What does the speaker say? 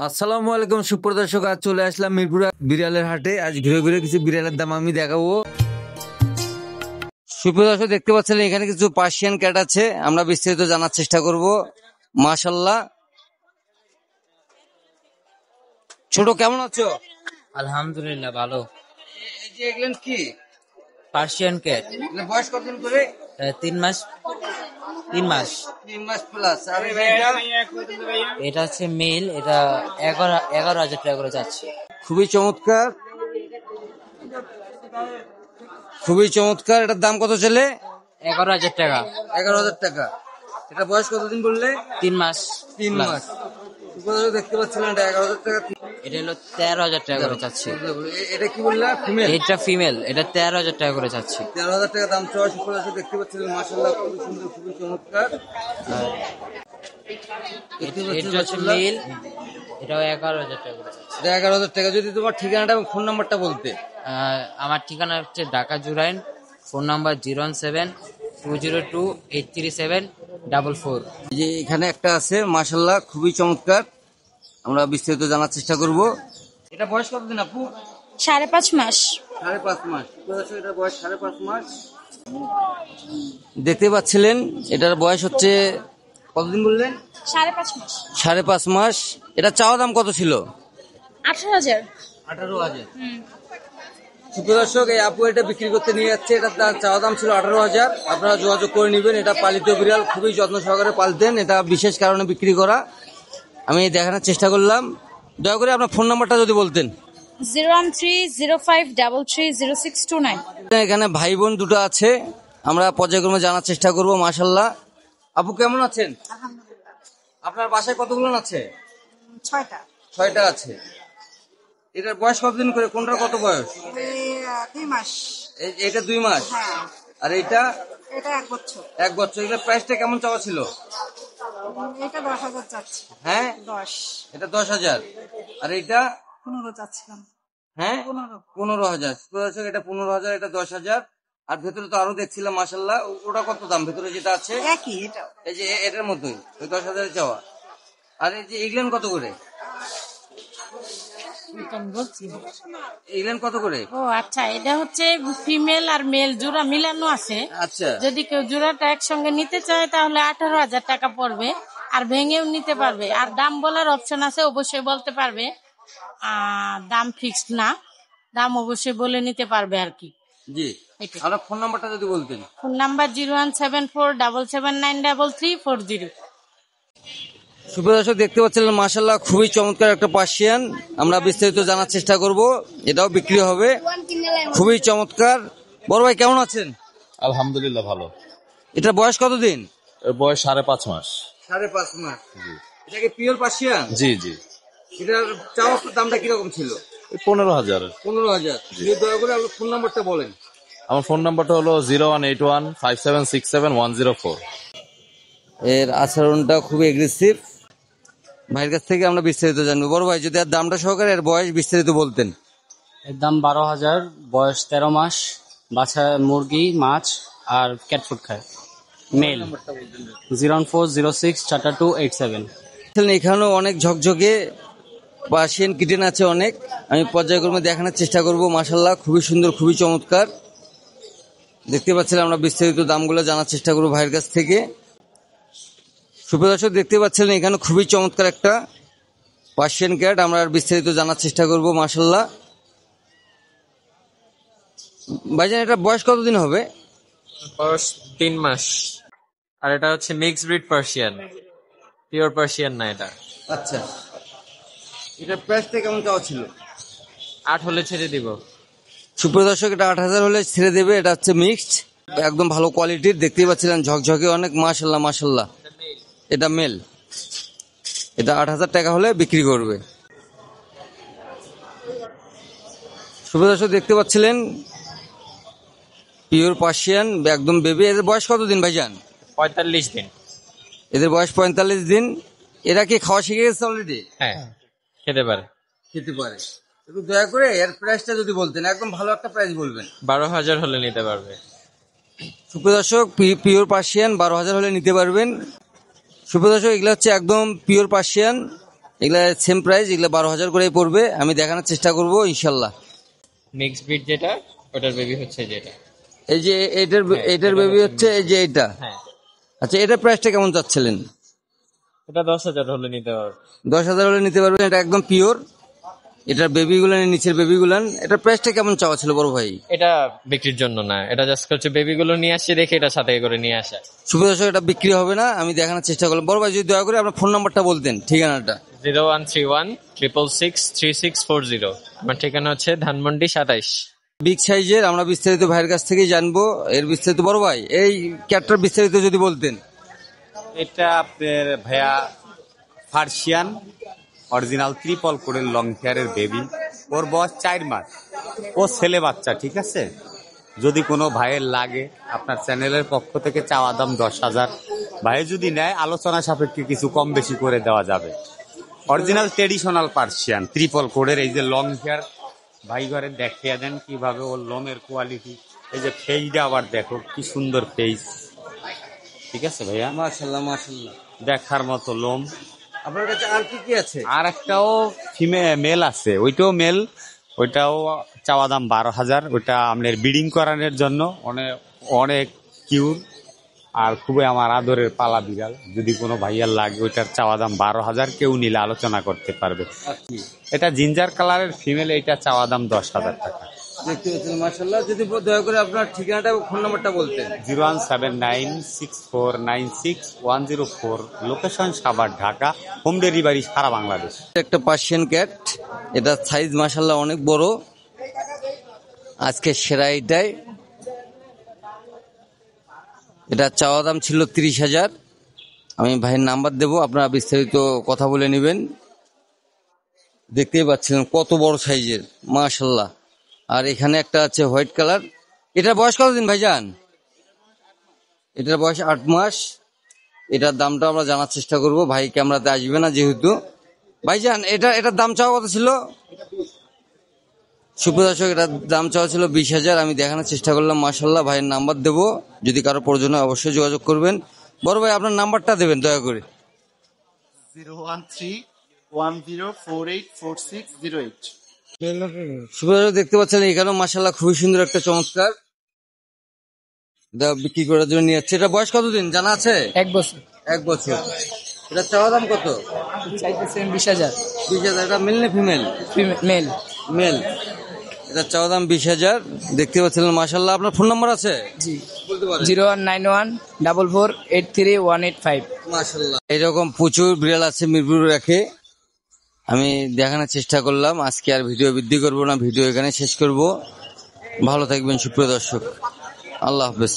আসসালামু আলাইকুম সুপ্রিয় দর্শক, আজ চলে আসলাম মিরপুর বিড়ালের হাটে। আজ ঘুরে ঘুরে কিছু বিড়ালের দাম আমি দেখাবো। সুপ্রিয় দর্শক দেখতে পাচ্ছেন এখানে কিছু পার্সিয়ান ক্যাট আছে, আমরা বিস্তারিত জানার চেষ্টা করব। মাশাআল্লাহ, ছোট কেমন আছো? আলহামদুলিল্লাহ ভালো। এই যে এগুলো কি পার্সিয়ান ক্যাট বয়স কতদিন করে? 3 মাস। 3 মাস। 3 মাস প্লাস। আর এটা হচ্ছে মেল, এটা 11,000 টাকা করে যাচ্ছে। খুবই চমৎকার, খুবই চমৎকার। এটার দাম কত চলে? 11,000 টাকা। 11,000 টাকা। এটা বয়স কতদিন বললে? 3 মাস। 3 মাস। দেখতে পাচ্ছিলেন এটা 11,000 টাকা। এটা হলো 13,000 টাকা করে যাচ্ছে। এটা কি বললা? ফিমেল? এটা ফিমেল, এটা 13,000 টাকা করে যাচ্ছে। 13,000 টাকা দাম চাওয়া। দেখতে পাচ্ছিলেন মাশাআল্লাহ, খুবই সুন্দর, খুবই চমৎকার। এটা হচ্ছে মেল, এটাও 11,000 টাকা করে যাচ্ছে। এটা 11,000 টাকা। যদি তোমার ঠিকানাটা এবং ফোন নাম্বারটা বলতে। আমার ঠিকানা হচ্ছে ঢাকা জুরাইন, ফোন নাম্বার 01720283744। যে এখানে একটা আছে মাশাআল্লাহ, খুবই চমৎকার, আমরা বিস্তারিত জানার চেষ্টা করব। এটা বয়স কতদিন আপু? 5.5 মাস। 5.5 মাস। এটার বয়স 5.5 মাস। দেখতে পাচ্ছিলেন এটার বয়স হচ্ছে কতদিন বললেন? 5.5 মাস। 5.5 মাস। এটা চাওয়া দাম কত ছিল? 18,000। 18,000। সুপ্রিয় দর্শক, এই আপু এটা বিক্রি করতে নিয়ে যাচ্ছে। এটা চাওয়া দাম ছিল 18,000। আপনারা যোগাযোগ করে নেবেন। এটা পালিত বিড়াল, খুবই যত্ন সহকারে পালতেন। এটা বিশেষ কারণে বিক্রি করা, আমি দেখানোর চেষ্টা করলাম। দয়া করে আপনার ফোন নাম্বারটা যদি বলতেন। 01305330629। এখানে ভাই বোন দুটো আছে, আমরা পর্যায়ক্রমে জানার চেষ্টা করব। মাশাআল্লাহ, আপু কেমন আছেন? আপনার বাসায় কতগুলো আছে? 6টা। 6টা আছে। এটার বয়স কতদিন করে? কোনটার কত বয়স? 2 মাস। এটা 2 মাস। হ্যাঁ। আর এটা? এটা 1 বছর। 1 বছর। এটার প্রাইসটা কেমন চাওয়া ছিল? এটা 10,000 চাচ্ছি। হ্যাঁ, 10। এটা 10,000। আর এটা? 15 চাচ্ছিলাম। হ্যাঁ, 15। 15,000। এটা 15,000, এটা 10,000। আর ভেতরে তো আরো দেখছিলাম মাশাআল্লাহ। ওটা কত দাম ভেতরে যেটা আছে? একই এটা। এই যে এটার মতোই, ওই 10,000 চাওয়া। আর এই যে ইংল্যান্ড কত করে? ইংল্যান্ড কত করে? ও আচ্ছা, এটা হচ্ছে ফিমেল আর মেল জোড়া মিলানো আছে। আচ্ছা, যদি কেউ জোড়াটা একসঙ্গে নিতে চায় তাহলে 18,000 টাকা পড়বে, আর ভেঙেও নিতে পারবে। আর দাম বলার অপশন আছে, অবশ্যই বলতে পারবে। দাম ফিক্সড না, দাম অবশ্যই বলে নিতে পারবে আর কি। জি। আপনার ফোন নাম্বারটা যদি বলতেন। Phone number 01747793340। সুপ্রিয় দর্শক দেখতে পাচ্ছিলেন মাশাআল্লাহ, খুবই চমৎকার একটা পার্সিয়ান, আমরা বিস্তারিত জানার চেষ্টা করব। এটাও বিক্রি হবে, খুবই চমৎকার। বড় ভাই কেমন আছেন? আলহামদুলিল্লাহ ভালো। এটার বয়স কতদিন? এর বয়স 5.5 মাস। 5.5 মাস। এটা কি পিওর পার্সিয়ান? জি জি। এটার চাওয়া দামটা কিরকম ছিল? 15,000। 15,000। দয়া করে আপনার ফোন নাম্বারটা বলেন। আমার ফোন নাম্বারটা হলো 018157671104। এর আচরণটা খুবই এগ্রেসিভ। ভাইয়ের কাছ থেকে আমরা বিস্তারিত জানবো। বড় ভাই যদি আর দামটা সহকারে এর বয়স বিস্তারিত বলতেন। এর দাম 12,000, বয়স 13 মাস, বাচ্চা মুরগি, মাছ আর ক্যাট ফুড খায়। মেল 014064287। এখানেও অনেক ঝকঝকে পার্সিয়ান কিটেন আছে অনেক, আমি পর্যায়ক্রমে দেখানোর চেষ্টা করব। মাশাআল্লাহ, খুবই সুন্দর, খুবই চমৎকার। দেখতে পাচ্ছিলাম, আমরা বিস্তারিত দামগুলো জানার চেষ্টা করব ভাইয়ের কাছ থেকে। সুপ্রিয় দর্শক দেখতে পাচ্ছিলেন এখানে খুবই চমৎকার একটা পার্সিয়ান ক্যাট, আমরা আর বিস্তারিত জানার চেষ্টা করব। মাশাআল্লাহ ভাইজান, এটা বয়স কতদিন হবে? বয়স 3 মাস। আর এটা হচ্ছে mix breed Persian, pure Persian না এটা। আচ্ছা, এটার প্রাইসটা কেমন চাওয়া ছিল? 8 হলে ছেড়ে দিব। সুপ্রিয় দর্শক, এটা 8,000 হলে ছেড়ে দেবে। এটা হচ্ছে মিক্সড, একদম ভালো কোয়ালিটির। দেখতেই পাচ্ছিলেন ঝকঝকে অনেক। মাশাআল্লাহ মাশাআল্লাহ, এটা মেল। এটা 8,000 টাকা হলে বিক্রি করবে। সুপ্রিয় দর্শক দেখতে পাচ্ছিলেন পিওর পার্সিয়ান, একদম বেবি। এদের বয়স কতদিন ভাইজান? 45 দিন। এদের বয়স 45 দিন। এরা কি খাওয়া শিখে গেছে অলরেডি? হ্যাঁ, খেতে পারে। খেতে পারে। একটু দয়া করে এর প্রাইসটা যদি বলতেন, একদম ভালো একটা প্রাইস বলবেন। 12,000 হলে নিতে পারবে। সুপ্রিয় দর্শক, পিওর পার্সিয়ান 12,000 হলে নিতে পারবেন। সুপ্রিয় দর্শক, এগুলো হচ্ছে একদম পিওর পার্সিয়ান, এগুলা সেম প্রাইস, এগুলা 12,000 করেই পড়বে। আমি দেখানোর চেষ্টা করব ইনশাল্লাহ। মিক্স ব্রিড যেটা, ওটার বেবি হচ্ছে যেটা। এই যে এটার বেবি হচ্ছে এই যে এটা। হ্যাঁ, আচ্ছা, এটার প্রাইসটা কেমন চাচ্ছিলেন? এটা 10,000 হলে নিতে পারবে। 10,000 হলে নিতে পারবেন। এটা একদম পিওর। এটার বেবিগুলান, নিচের বেবিগুলান, এটার প্রাইসটা কেমন চাওয়া ছিল বড় ভাই? এটা বিক্রির জন্য না, এটা জাস্ট হচ্ছে বেবিগুলো নিয়ে আসছে দেখে এটা সাথে করে নিয়ে আসা। শুভ দর্শক, এটা বিক্রি হবে না, আমি দেখানোর চেষ্টা করলাম। বড় ভাই যদি দয়া করে আপনার ফোন নাম্বারটা বলতেন, ঠিকানাটা। 0131 666 440। আমার ঠিকানা হচ্ছে ধানমন্ডি 27। বিগ সাইজের আমরা বিস্তারিত ভাইয়ের কাছ থেকেই জানবো এর বিস্তারিত। বড় ভাই, এই ক্যাটটার বিস্তারিত যদি বলতেন। এটা আপনার ভাইয়া পার্সিয়ান অরিজিনাল ট্রিপল কোডের লং হেয়ারের বেবি। ওর বয়স 4 মাস। ও ছেলে বাচ্চা, ঠিক আছে। যদি কোনো ভাইয়ের লাগে, আপনার চ্যানেলের পক্ষ থেকে চাওয়া দাম 10,000। ভাই যদি নেয়, আলোচনা সাপেক্ষে কিছু কম বেশি করে দেওয়া যাবে। অরিজিনাল ট্রেডিশনাল পার্সিয়ান ট্রিপল কোডের এই যে লং হেয়ার, ভাই ঘরে দেখিয়ে দেন কিভাবে ওর লোমের কোয়ালিটি। এই যে ফেসটা আবার দেখো কি সুন্দর ফেস, ঠিক আছে ভাইয়া, মাশাআল্লাহ মাশাআল্লাহ, দেখার মতো লোম। আপনার কাছে আর কি কি আছে? আর একটাও মেল আছে, ওইটাও মেল। ওইটাও চাওয়া দাম 12,000। ওইটা আপনার ব্রিডিং করানোর জন্য অনেক অনেক কিউর আর খুবই আমার আদরের পালা বিড়াল। যদি কোনো ভাইয়ার লাগে, ওইটার চাওয়া দাম 12,000। কেউ নিলে আলোচনা করতে পারবে। এটা জিঞ্জার কালারের ফিমেল, এইটা চাওয়া দাম 10,000 টাকা। দেখতে পাচ্ছেন মাশাআল্লাহ। যদি দয়া করে আপনার ঠিকানাটা এবং ফোন নাম্বারটা বলতেন। 01796461004, location Savar, Dhaka. Home delivery সারা বাংলাদেশ। একটা পার্সিয়ান ক্যাট, এটা সাইজ মাশাআল্লাহ অনেক বড়। আজকে সেরা এটাই। এটা চাওয়া দাম ছিল 30,000। আমি ভাইয়ের নাম্বার দেবো, আপনারা বিস্তারিত কথা বলে নেবেন। দেখতেই পাচ্ছিলেন কত বড় সাইজের, মাশাআল্লাহ। আর এখানে একটা আছে হোয়াইট কালার। এটার বয়স কতদিন ভাইজান? এটার বয়স 8 মাস। এটার দামটা আমরা জানার চেষ্টা করব। ভাই ক্যামেরাতে আসবে না যেহেতু। ভাইজান, এটার দাম চাওয়া কত ছিল? সুপ্রদর্শক, এটার দাম চাওয়া ছিল 20,000। আমি দেখানোর চেষ্টা করলাম। মাশাআল্লাহ, ভাইয়ের নাম্বার দেবো, যদি কারো প্রয়োজন হয় অবশ্যই যোগাযোগ করবেন। বড় ভাই, আপনার নাম্বারটা দেবেন দয়া করে। 01310484608। সুপ্রদর্শক, দেখতে পাচ্ছেন এখানেও মাশাআল্লাহ খুবই সুন্দর একটা চমৎকার এটা বিক্রি করার জন্য নিয়ে যাচ্ছে। এটা বয়স কতদিন জানা আছে? 1 বছর। 1 বছর। এটা চাওয়া দাম কত? চাইতেছেন 20,000। 20,000। এটা মেল না ফিমেল? মেল। মেল। এটা চাওয়া দাম 20,000। দেখতে পাচ্ছিলেন মাশাআল্লাহ। আপনার ফোন নাম্বার আছে? জি, বলতে পারেন। 019144838185। মাশাআল্লাহ, এরকম প্রচুর বিড়াল আছে মিরপুর রাখে। আমি দেখানোর চেষ্টা করলাম। আজকে আর ভিডিও বৃদ্ধি করব না, ভিডিও এখানে শেষ করব। ভালো থাকবেন সুপ্রিয় দর্শক, আল্লাহ হাফেজ।